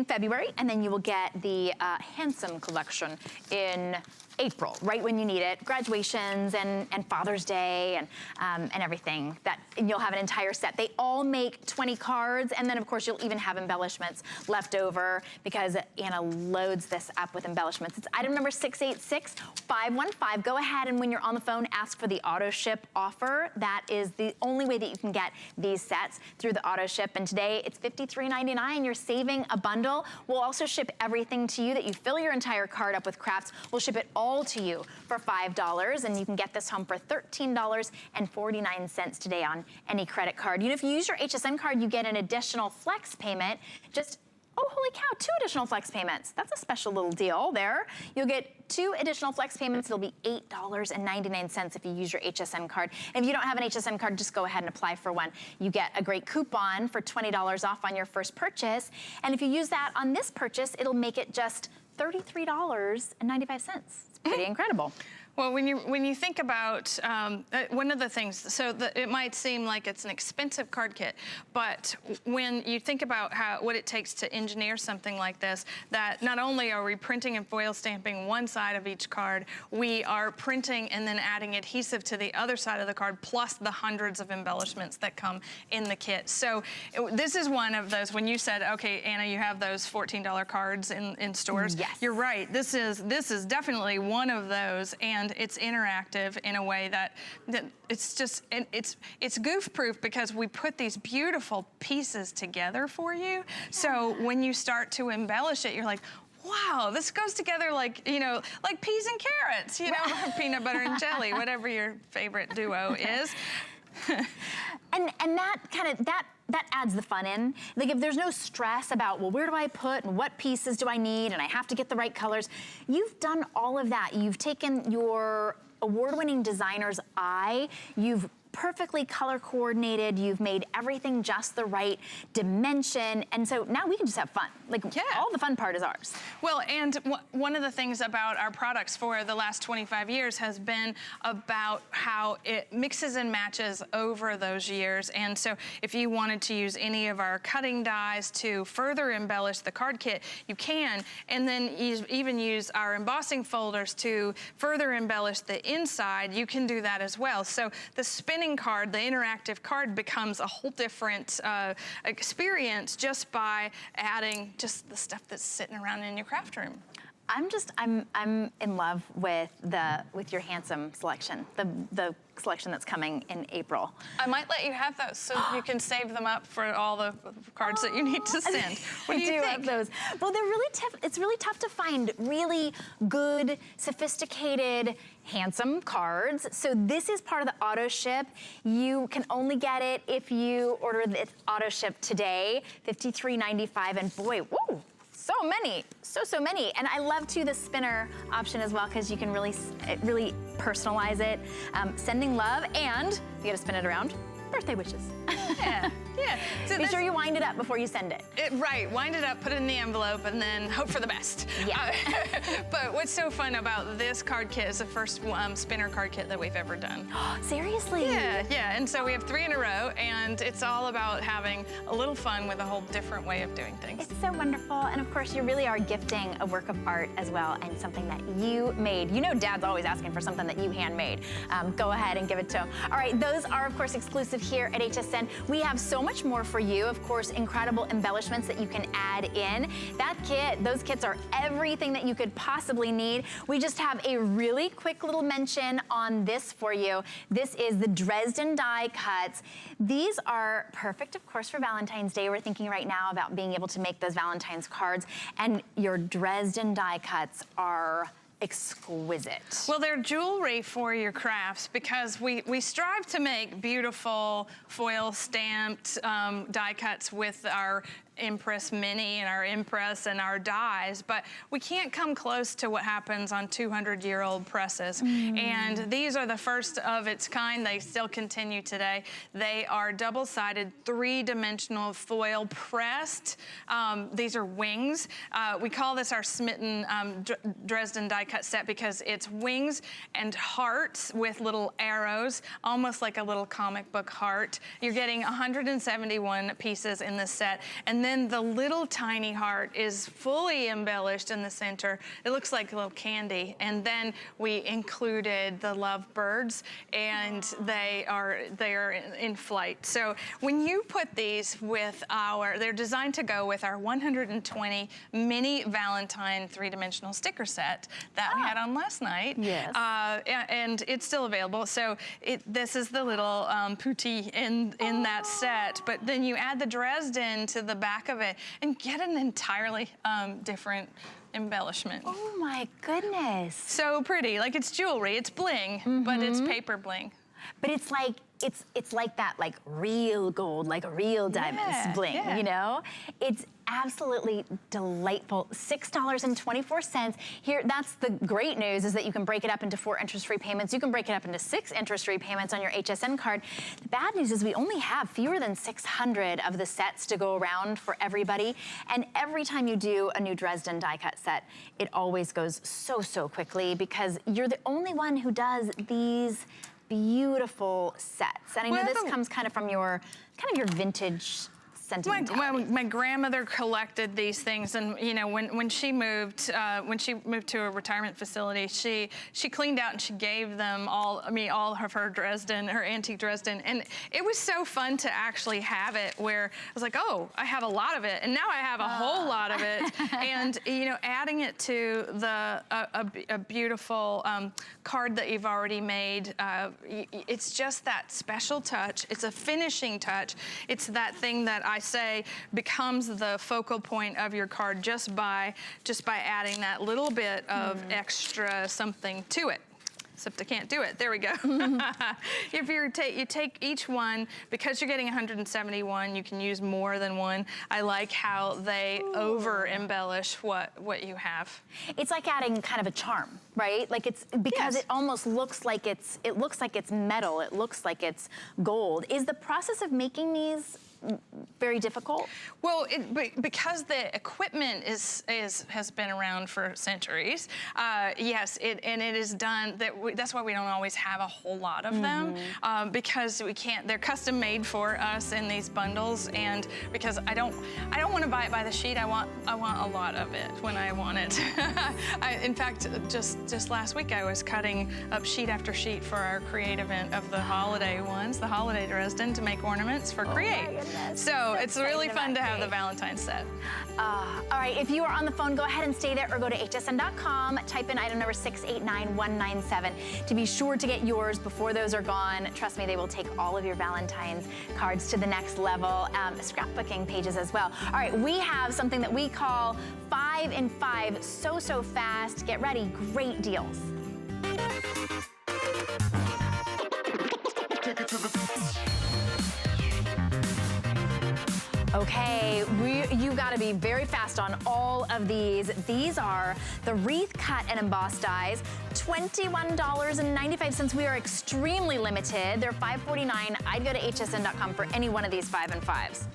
February, and then you will get the Handsome collection in April, right when you need it. Graduations and Father's Day and everything. And you'll have an entire set. They all make 20 cards, and then of course you'll even have embellishments left over because Anna loads this up with embellishments. It's item number 686-515. Go ahead, and when you're on the phone, ask for the auto ship offer. That is the only way that you can get these sets, through the auto ship. And today it's $53.99. You're saving a bundle. We'll also ship everything to you that you fill your entire card up with crafts. We'll ship it all to you for $5, and you can get this home for $13.49 today on any credit card. If you use your HSN card, you get an additional flex payment. Just Oh, holy cow, 2 additional flex payments. That's a special little deal there. You'll get 2 additional flex payments. It'll be $8.99 if you use your HSN card. And if you don't have an HSN card, just go ahead and apply for one. You get a great coupon for $20 off on your first purchase. And if you use that on this purchase, it'll make it just $33.95. It's pretty incredible. Well, when you think about one of the things, so it might seem like it's an expensive card kit, but when you think about what it takes to engineer something like this, that not only are we printing and foil stamping one side of each card, we are printing and then adding adhesive to the other side of the card, plus the hundreds of embellishments that come in the kit. So this is one of those, when you said, okay, Anna, you have those $14 cards in stores. Yes. You're right. This is definitely one of those, and it's interactive in a way that it's just, it's goof proof because we put these beautiful pieces together for you. So when you start to embellish it, you're like, wow, this goes together like, you know, like peas and carrots, you know, peanut butter and jelly, whatever your favorite duo is. And that kind of, that adds the fun in. Like if there's no stress about, well, where do I put and what pieces do I need and I have to get the right colors. You've done all of that. You've taken your award-winning designer's eye, you've perfectly color coordinated, you've made everything just the right dimension, and so now we can just have fun. Like, all the fun part is ours. Well, and one of the things about our products for the last 25 years has been about how it mixes and matches over those years, and so if you wanted to use any of our cutting dies to further embellish the card kit, you can, and then even use our embossing folders to further embellish the inside, you can do that as well. So the spinning card, the interactive card, becomes a whole different experience just by adding just the stuff that's sitting around in your craft room. I'm in love with your handsome selection, the collection that's coming in April. I might let you have those so you can save them up for all the cards that you need to send. What do you think? Love those. Well, they're really tough. It's really tough to find really good, sophisticated, handsome cards. So this is part of the auto ship. You can only get it if you order the auto ship today, $53.95, and boy, whoa. So many, so many. And I love too the spinner option as well because you can really personalize it. Sending love, and you get to spin it around, birthday wishes. Yeah, yeah. So be sure you wind it up before you send it. Right, wind it up, put it in the envelope, and then hope for the best. Yeah. But what's so fun about this card kit is the first spinner card kit that we've ever done. Seriously? Yeah, yeah, and so we have 3 in a row, and it's all about having a little fun with a whole different way of doing things. It's so wonderful, and of course you really are gifting a work of art as well, and something that you made. You know Dad's always asking for something that you handmade. Go ahead and give it to him. All right, those are of course exclusive here at HSN. We have so much more for you, of course, incredible embellishments that you can add in. That kit, those kits are everything that you could possibly need. We just have a really quick little mention on this for you. This is the Dresden die cuts. These are perfect, of course, for Valentine's Day. We're thinking right now about being able to make those Valentine's cards, and your Dresden die cuts are exquisite. Well, they're jewelry for your crafts because we strive to make beautiful foil stamped die cuts with our Empress Mini and our Empress and our dies, but we can't come close to what happens on 200-year-old presses. And these are the first of its kind. They still continue today. They are double-sided, 3-dimensional foil pressed. These are wings. We call this our Smitten Dresden die cut set because it's wings and hearts with little arrows, almost like a little comic book heart. You're getting 171 pieces in this set, and then the little tiny heart is fully embellished in the center. It looks like a little candy. And then we included the lovebirds, and they are in flight. So when you put these with they're designed to go with our 120 mini Valentine 3-dimensional sticker set that we had on last night. Yes. And it's still available. So this is the little pootie in that set. But then you add the Dresden to the back of it and get an entirely different embellishment. Oh my goodness. So pretty, like it's jewelry, it's bling, but it's paper bling. But it's like that, like real gold, like a real diamonds bling, you know? absolutely delightful $6.24. Here, that's the great news, is that you can break it up into 4 interest-free payments. You can break it up into 6 interest-free payments on your HSN card. The bad news is we only have fewer than 600 of the sets to go around for everybody. And every time you do a new Dresden die cut set, it always goes so quickly, because you're the only one who does these beautiful sets. And I know this comes kind of from your vintage sentimentality. My grandmother collected these things, and you know, when she moved to a retirement facility, she cleaned out and she gave them all of her Dresden, her antique Dresden, and it was so fun to actually have it, where I was like, oh, I have a lot of it, and now I have a whole lot of it. And you know, adding it to a beautiful card that you've already made, it's just that special touch. It's a finishing touch. It's that thing that I say becomes the focal point of your card just by adding that little bit of extra something to it. Except I can't do it. There we go. If you take each one, because you're getting 171, you can use more than one. I like how they over embellish what you have. It's like adding kind of a charm, right? Like it's because it almost looks like it's metal. It looks like it's gold. Is the process of making these very difficult? Well, because the equipment has been around for centuries. Yes, it is done. That's why we don't always have a whole lot of them, because we can't. They're custom made for us in these bundles, and because I don't want to buy it by the sheet. I want a lot of it when I want it. In fact, just last week I was cutting up sheet after sheet for our Create event of the holiday ones, the holiday Dresden, to make ornaments for Create. So it's really fun to have the Valentine's set. All right, if you are on the phone, go ahead and stay there, or go to hsn.com, type in item number 689197 to be sure to get yours before those are gone. Trust me, they will take all of your Valentine's cards to the next level, scrapbooking pages as well. All right, we have something that we call 5 in 5, so fast. Get ready, great deals. Okay, you gotta be very fast on all of these. These are the Wreath cut and embossed dies, $21.95. We are extremely limited. They're $5.49. I'd go to hsn.com for any one of these 5 in 5s.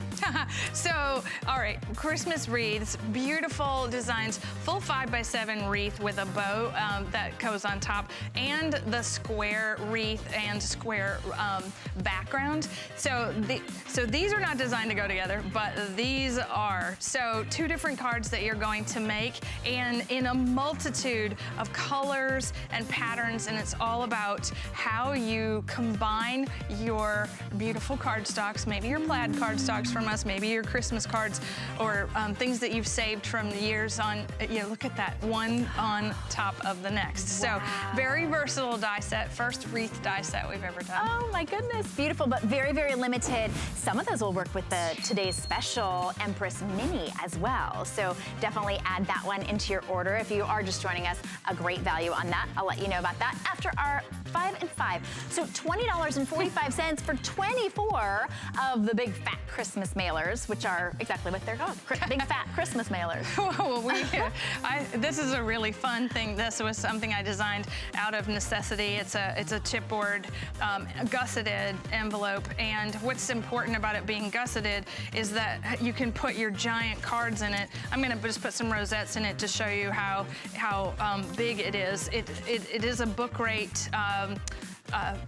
So, all right, Christmas wreaths, beautiful designs, full 5x7 wreath with a bow that goes on top, and the square wreath and square background. So these are not designed to go together, but these are. So 2 different cards that you're going to make, and in a multitude of colors and patterns, and it's all about how you combine your beautiful cardstocks, maybe your plaid cardstocks from us, maybe your Christmas cards, or things that you've saved from the years on, look at that, one on top of the next. Wow. So very versatile die set, first wreath die set we've ever done. Oh my goodness, beautiful, but very limited. Some of those will work with today's special Empress Mini as well. So definitely add that one into your order. If you are just joining us, a great value on that. I'll let you know about that after our 5 in 5. So $20.45 for 24 of the big fat Christmas mailers, which are exactly what they're called, big fat Christmas mailers. Well, this is a really fun thing. This was something I designed out of necessity. It's a chipboard, gusseted envelope, and what's important about it being gusseted is that you can put your giant cards in it. I'm going to just put some rosettes in it to show you how big it is. It is a book rate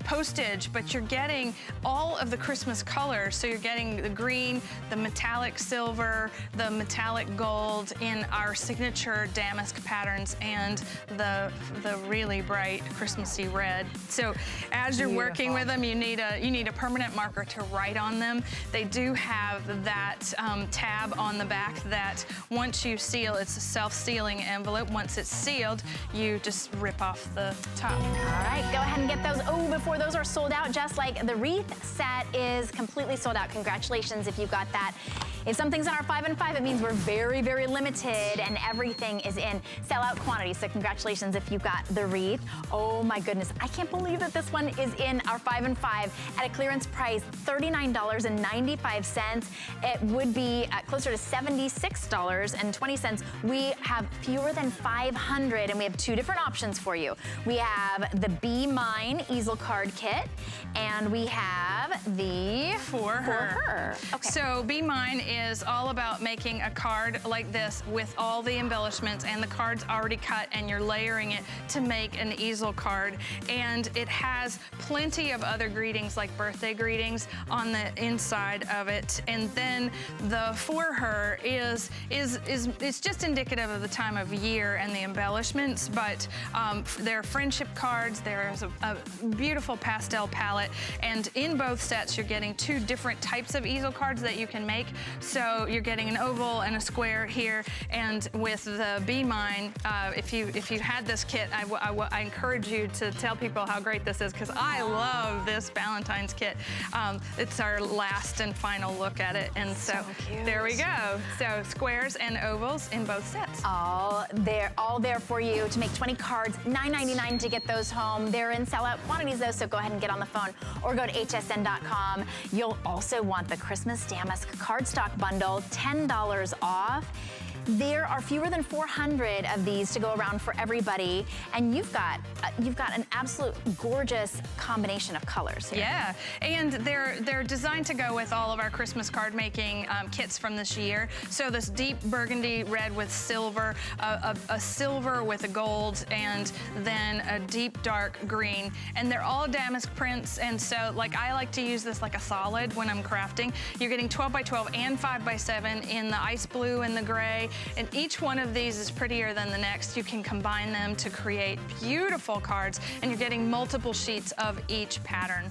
postage, but you're getting all of the Christmas colors. So you're getting the green, the metallic silver, the metallic gold in our signature damask patterns, and the really bright Christmassy red. So as you're working with them, you need a permanent marker to write on them. They do have that tab on the back that once you seal, it's a self-sealing envelope. Once it's sealed, you just rip off the top. All right, go ahead and get those. Oh, before those are sold out, just like the Wreath set is completely sold out. Congratulations if you got that. If something's in our 5 and 5, it means we're very, very limited and everything is in sellout quantity. So congratulations if you got the wreath. Oh my goodness, I can't believe that this one is in our 5 and 5 at a clearance price, $39.95. It would be closer to $76.20. We have fewer than 500 and we have 2 different options for you. We have the Be Mine Easel card kit and we have the For Her. Okay. So Be Mine is all about making a card like this with all the embellishments and the card's already cut and you're layering it to make an easel card. And it has plenty of other greetings like birthday greetings on the inside of it. And then the For Her is just indicative of the time of year and the embellishments, but there are friendship cards, there's a beautiful pastel palette, and in both sets you're getting 2 different types of easel cards that you can make. So you're getting an oval and a square here, and with the Be Mine, if you had this kit, I encourage you to tell people how great this is, because I love this Valentine's kit. It's our last and final look at it, and so there we go. So squares and ovals in both sets. All there for you to make 20 cards, $9.99 to get those home. They're in sellout quantities though, so go ahead and get on the phone or go to hsn.com. You'll also want the Christmas Damask Cardstock bundle, $10 off. There are fewer than 400 of these to go around for everybody, and you've got an absolute gorgeous combination of colors here. Yeah, and they're designed to go with all of our Christmas card making kits from this year. So this deep burgundy red with silver, a silver with a gold, and then a deep dark green. And they're all damask prints, and so like I like to use this like a solid when I'm crafting. You're getting 12 by 12 and 5 by 7 in the ice blue and the gray. And each one of these is prettier than the next. You can combine them to create beautiful cards, and you're getting multiple sheets of each pattern.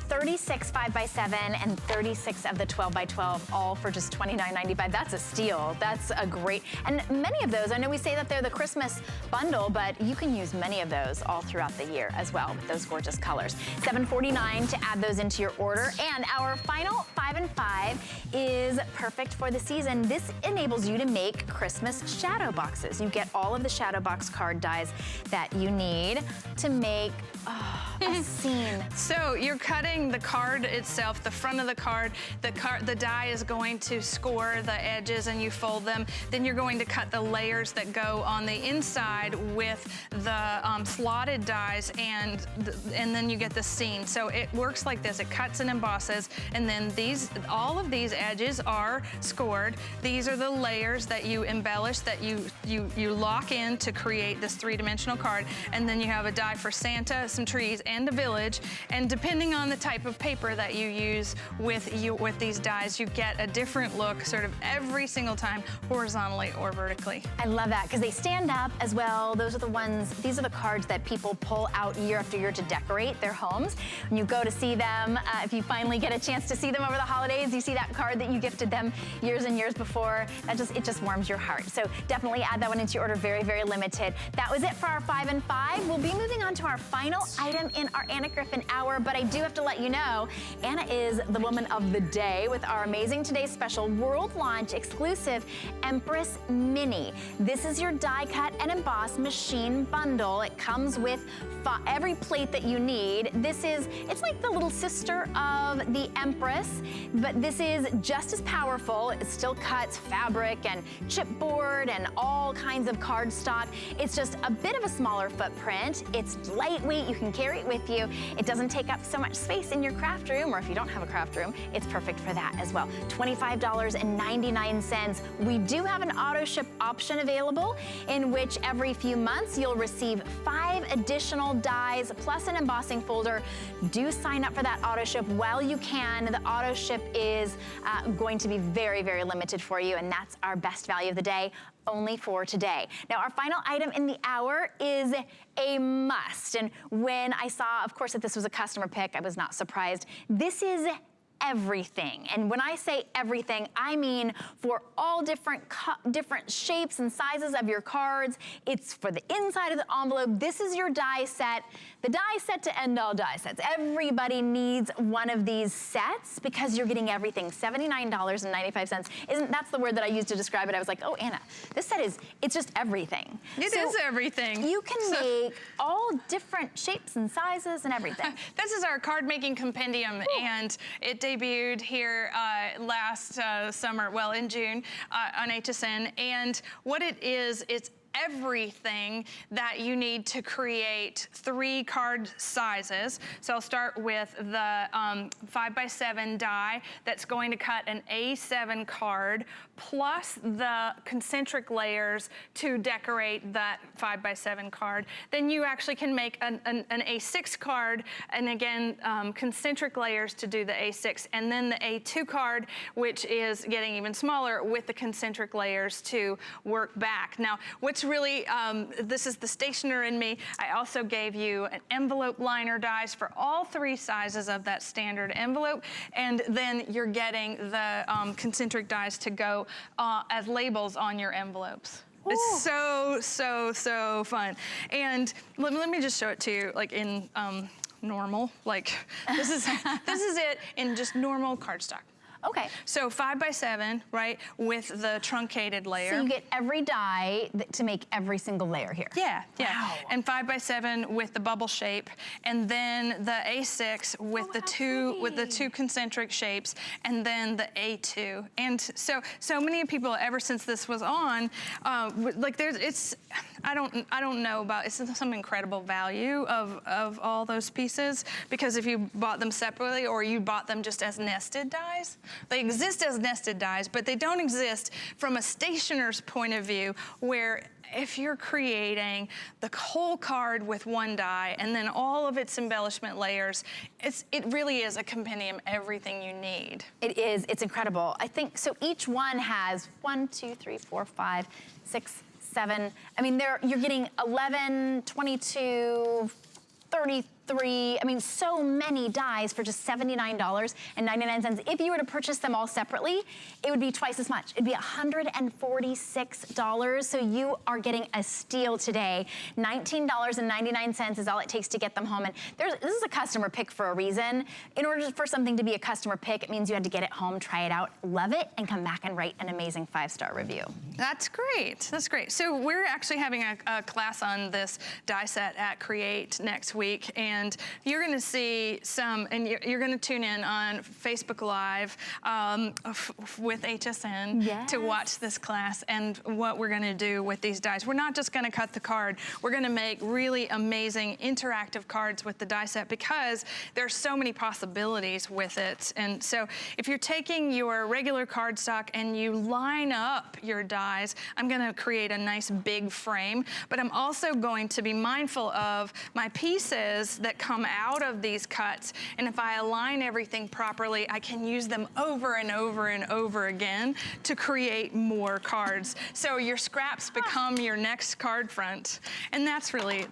36 5 by 7 and 36 of the 12 by 12, all for just $29.95. That's a steal. That's a great, and many of those, I know we say that they're the Christmas bundle, but you can use many of those all throughout the year as well with those gorgeous colors. $7.49 to add those into your order. And our final 5 and 5 is perfect for the season. This enables you to make Christmas shadow boxes. You get all of the shadow box card dies that you need to make a scene. So you're cutting the card itself, the front of the card. The die is going to score the edges and you fold them. Then you're going to cut the layers that go on the inside with the slotted dies, and then you get the scene. So it works like this. It cuts and embosses, and then all of these edges are scored. These are the layers that you embellish, that you lock in to create this 3-dimensional card, and then you have a die for Santa, some trees, and a village. And depending on the type of paper that you use with these dies, you get a different look sort of every single time, horizontally or vertically. I love that because they stand up as well. These are the cards that people pull out year after year to decorate their homes. When you go to see them, if you finally get a chance to see them over the holidays, you see that card that you gifted them years and years before, it just warms your heart. So definitely add that one into your order, very, very limited. That was it for our 5 and 5. We'll be moving on to our final item in our Anna Griffin hour, but I do have to let you know, Anna is the woman of the day with our amazing Today's Special World Launch exclusive Empress Mini. This is your die cut and emboss machine bundle. It comes with every plate that you need. It's like the little sister of the Empress, but this is just as powerful. It still cuts fabric and chipboard and all kinds of cardstock. It's just a bit of a smaller footprint. It's lightweight, you can carry it with you. It doesn't take up so much space in your craft room, or if you don't have a craft room, it's perfect for that as well. $25.99. We do have an auto ship option available, in which every few months you'll receive 5 additional dies plus an embossing folder. Do sign up for that auto ship while you can. The auto ship is going to be very, very limited for you, and that's our best value of the day, only for today. Now, our final item in the hour is a must. And when I saw, of course, that this was a customer pick, I was not surprised. This is everything. And when I say everything, I mean for all different shapes and sizes of your cards. It's for the inside of the envelope. This is your die set. The die set to end all die sets. Everybody needs one of these sets because you're getting everything. $79.95. That's the word that I used to describe it. I was like, oh, Anna, this set it's just everything. It is everything. You can make all different shapes and sizes and everything. This is our card making compendium, and it debuted here last summer, well, in June on HSN. And what it is, it's everything that you need to create 3 card sizes. So I'll start with the 5x7 die that's going to cut an A7 card plus the concentric layers to decorate that 5x7 card. Then you actually can make an A6 card, and again, concentric layers to do the A6, and then the A2 card, which is getting even smaller with the concentric layers to work back. Now, what's really, this is the stationer in me. I also gave you an envelope liner dies for all 3 sizes of that standard envelope, and then you're getting the concentric dies to go as labels on your envelopes. Ooh. It's so fun. And let me just show it to you, like in normal, like this is it in just normal cardstock. Okay. So 5x7, right, with the truncated layer. So you get every die to make every single layer here. Yeah, yeah. Wow. And 5x7 with the bubble shape, and then the A6 with the two concentric shapes, and then the A2. And so many people, ever since this was on, like I don't know about, it's some incredible value of all those pieces, because if you bought them separately or you bought them just as nested dies, they exist as nested dies, but they don't exist from a stationer's point of view, where if you're creating the whole card with one die and then all of its embellishment layers, it really is a compendium, everything you need. It is, it's incredible. I think, so each one has 1, 2, 3, 4, 5, 6, 7. I mean, you're getting 11, 22, 33. I mean, so many dies for just $79.99. If you were to purchase them all separately, it would be twice as much. It'd be $146. So you are getting a steal today. $19.99 is all it takes to get them home. And this is a customer pick for a reason. In order for something to be a customer pick, it means you had to get it home, try it out, love it, and come back and write an amazing 5-star review. That's great. That's great. So we're actually having a class on this die set at Create next week, and you're going to see and you're going to tune in on Facebook Live with HSN to watch this class and what we're going to do with these dies. We're not just going to cut the card. We're going to make really amazing interactive cards with the die set, because there's so many possibilities with it. And so if you're taking your regular cardstock and you line up your dies, I'm going to create a nice big frame, but I'm also going to be mindful of my pieces that come out of these cuts, and if I align everything properly, I can use them over and over and over again to create more cards. So your scraps become your next card front, and that's really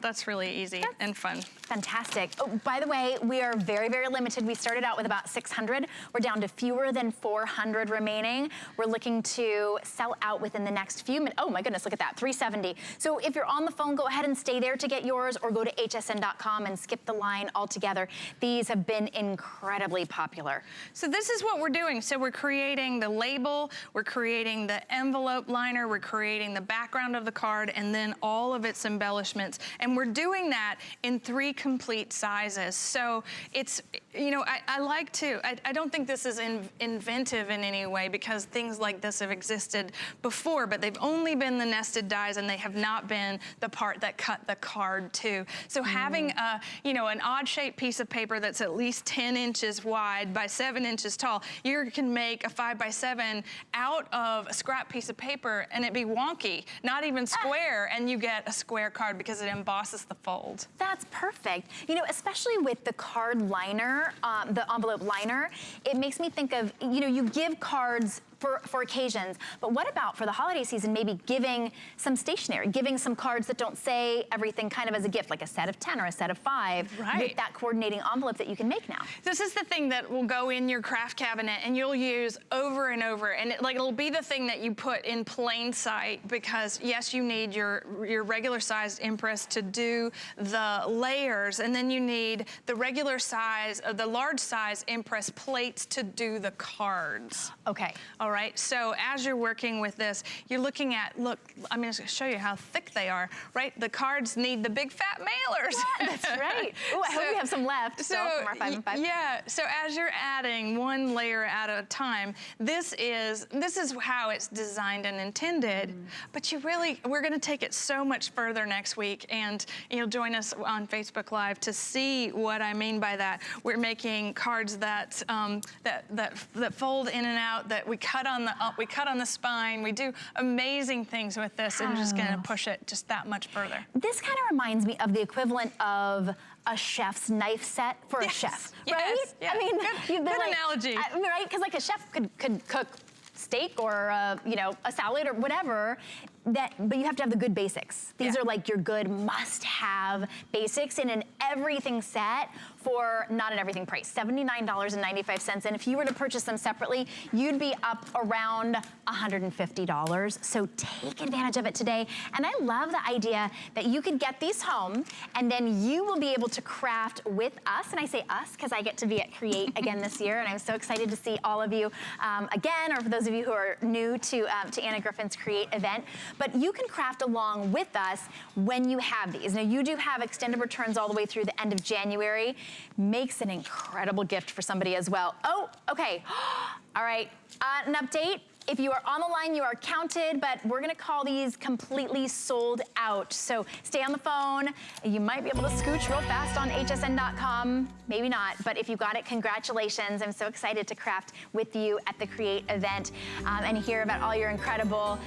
easy and fun. Fantastic. Oh, by the way, we are very, very limited. We started out with about 600. We're down to fewer than 400 remaining. We're looking to sell out within the next few minutes. Oh my goodness, look at that, 370. So if you're on the phone, go ahead and stay there to get yours, or go to hsn.com and skip the line altogether. These have been incredibly popular. So this is what we're doing. So we're creating the label, we're creating the envelope liner, we're creating the background of the card, and then all of its embellishments. And we're doing that in 3 complete sizes. So it's, you know, I don't think this is inventive in any way, because things like this have existed before, but they've only been the nested dies, and they have not been the part that cut the card too. So having an odd-shaped piece of paper that's at least 10 inches wide by 7 inches tall, you can make a 5x7 out of a scrap piece of paper, and it be wonky, not even square, and you get a square card because it embosses the fold. That's perfect. You know, especially with the card liner, the envelope liner, it makes me think of, you know, you give cards for occasions. But what about for the holiday season, maybe giving some stationery, giving some cards that don't say everything kind of as a gift, like a set of 10 or a set of 5 with that coordinating envelope that you can make now. This is the thing that will go in your craft cabinet and you'll use over and over. And it'll be the thing that you put in plain sight, because yes, you need your regular sized Empress to do the layers, and then you need the regular size, the large size Empress plates to do the cards. Okay. All right, so as you're working with this, you're looking at, look, I'm gonna show you how thick they are, right? The cards need the big fat mailers. Yeah, that's right. Oh, I hope we have some left still from our 5 and 5. Yeah, so as you're adding one layer at a time, this is how it's designed and intended, but we're gonna take it so much further next week, and you'll join us on Facebook Live to see what I mean by that. We're making cards that that fold in and out, that we cut on the spine. We do amazing things with this, and we're just gonna push it just that much further. This kind of reminds me of the equivalent of a chef's knife set for a chef, right? Yes, I mean, good analogy. Right? Because like a chef could cook steak or a salad or whatever. But you have to have the good basics. These are like your good must-have basics in an everything set for not an everything price, $79.95. And if you were to purchase them separately, you'd be up around $150. So take advantage of it today. And I love the idea that you could get these home, and then you will be able to craft with us. And I say us because I get to be at Create again this year, and I'm so excited to see all of you again, or for those of you who are new to Anna Griffin's Create event. But you can craft along with us when you have these. Now, you do have extended returns all the way through the end of January. Makes an incredible gift for somebody as well. Oh, okay. All right, an update. If you are on the line, you are counted, but we're gonna call these completely sold out. So stay on the phone. You might be able to scooch real fast on hsn.com, maybe not, but if you got it, congratulations. I'm so excited to craft with you at the Create event and hear about all your incredible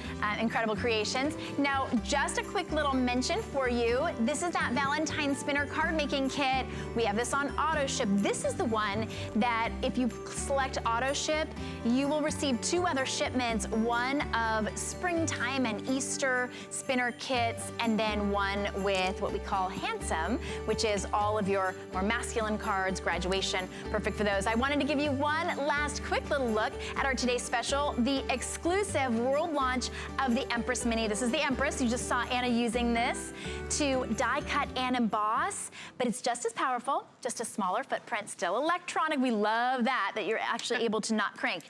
creations. Now, just a quick little mention for you. This is that Valentine Spinner card making kit. We have this on auto ship. This is the one that if you select auto ship, you will receive 2 other shipments, one of springtime and Easter spinner kits, and then one with what we call Handsome, which is all of your more masculine cards, graduation, perfect for those. I wanted to give you one last quick little look at our today's special, the exclusive world launch of the Empress Mini. This is the Empress. You just saw Anna using this to die cut and emboss, but it's just as powerful, just a smaller footprint, still electronic. We love that you're actually able to not crank.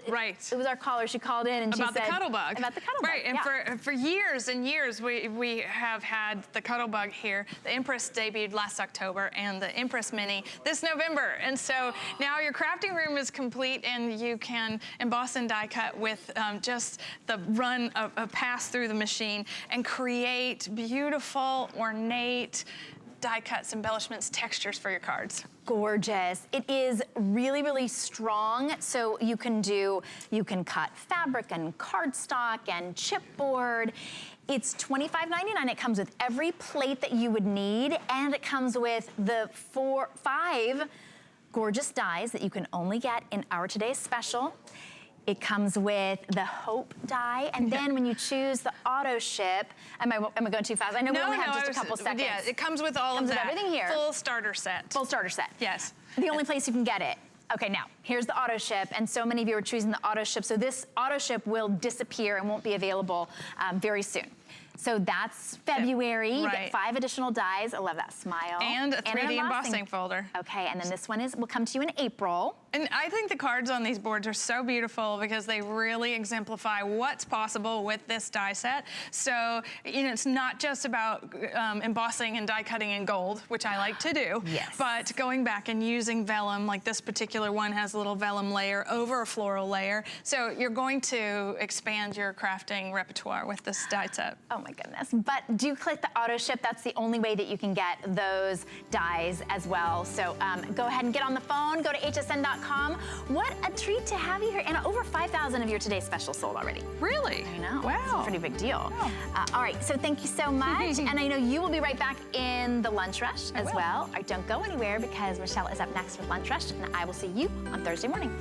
Right. It was our caller. She called in and about she said the cuddle bug. About the cuddle right, bug. Right, and for years and years we have had the cuddle bug here. The Empress debuted last October, and the Empress Mini this November. And so now your crafting room is complete, and you can emboss and die cut with just the run of a pass through the machine and create beautiful, ornate die cuts, embellishments, textures for your cards. Gorgeous. It is really, really strong. So you can cut fabric and cardstock and chipboard. It's $25.99. It comes with every plate that you would need, and it comes with the 5 gorgeous dies that you can only get in our today's special. It comes with the Hope die, and then when you choose the auto ship, am I going too fast? I know we only have just a couple seconds. Yeah, it comes with all of that. Everything here. Full starter set. Full starter set. Yes. The only place you can get it. Okay, now, here's the auto ship, and so many of you are choosing the auto ship, so this auto ship will disappear and won't be available very soon. So that's February. You get 5 additional dies. I love that smile. And a 3D embossing folder. Okay, and then this one will come to you in April. And I think the cards on these boards are so beautiful because they really exemplify what's possible with this die set. So, it's not just about embossing and die cutting in gold, which I like to do. Yes. But going back and using vellum, like this particular one has a little vellum layer over a floral layer. So you're going to expand your crafting repertoire with this die set. Oh my goodness. But do click the auto ship. That's the only way that you can get those dies as well. So go ahead and get on the phone. Go to hsn.com. What a treat to have you here. And over 5,000 of your today's specials sold already. Really? I know. Wow. It's a pretty big deal. Wow. All right, so thank you so much. And I know you will be right back in the Lunch Rush as well. All right, don't go anywhere because Michelle is up next with Lunch Rush, and I will see you on Thursday morning.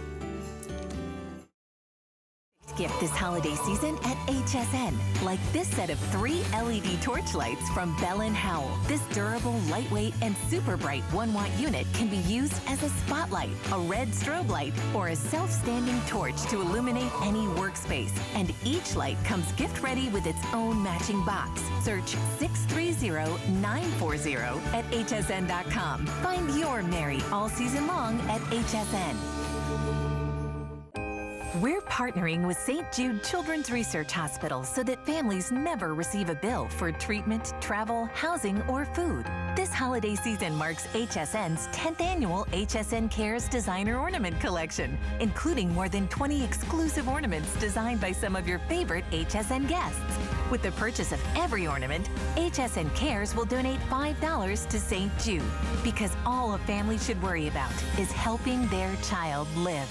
best gift this holiday season at HSN, like this set of 3 LED torch lights from Bell & Howell. This durable, lightweight, and super bright 1-watt unit can be used as a spotlight, a red strobe light, or a self-standing torch to illuminate any workspace. And each light comes gift-ready with its own matching box. Search 630-940 at hsn.com. Find your Merry all season long at HSN. We're partnering with St. Jude Children's Research Hospital so that families never receive a bill for treatment, travel, housing, or food. This holiday season marks HSN's 10th annual HSN Cares Designer Ornament Collection, including more than 20 exclusive ornaments designed by some of your favorite HSN guests. With the purchase of every ornament, HSN Cares will donate $5 to St. Jude, because all a family should worry about is helping their child live.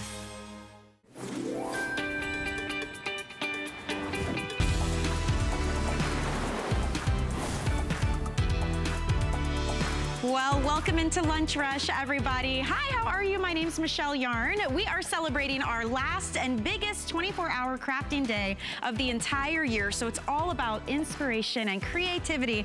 Well, welcome into Lunch Rush, everybody. Hi, how are you? My name's Michelle Yarn. We are celebrating our last and biggest 24-hour crafting day of the entire year, so it's all about inspiration and creativity.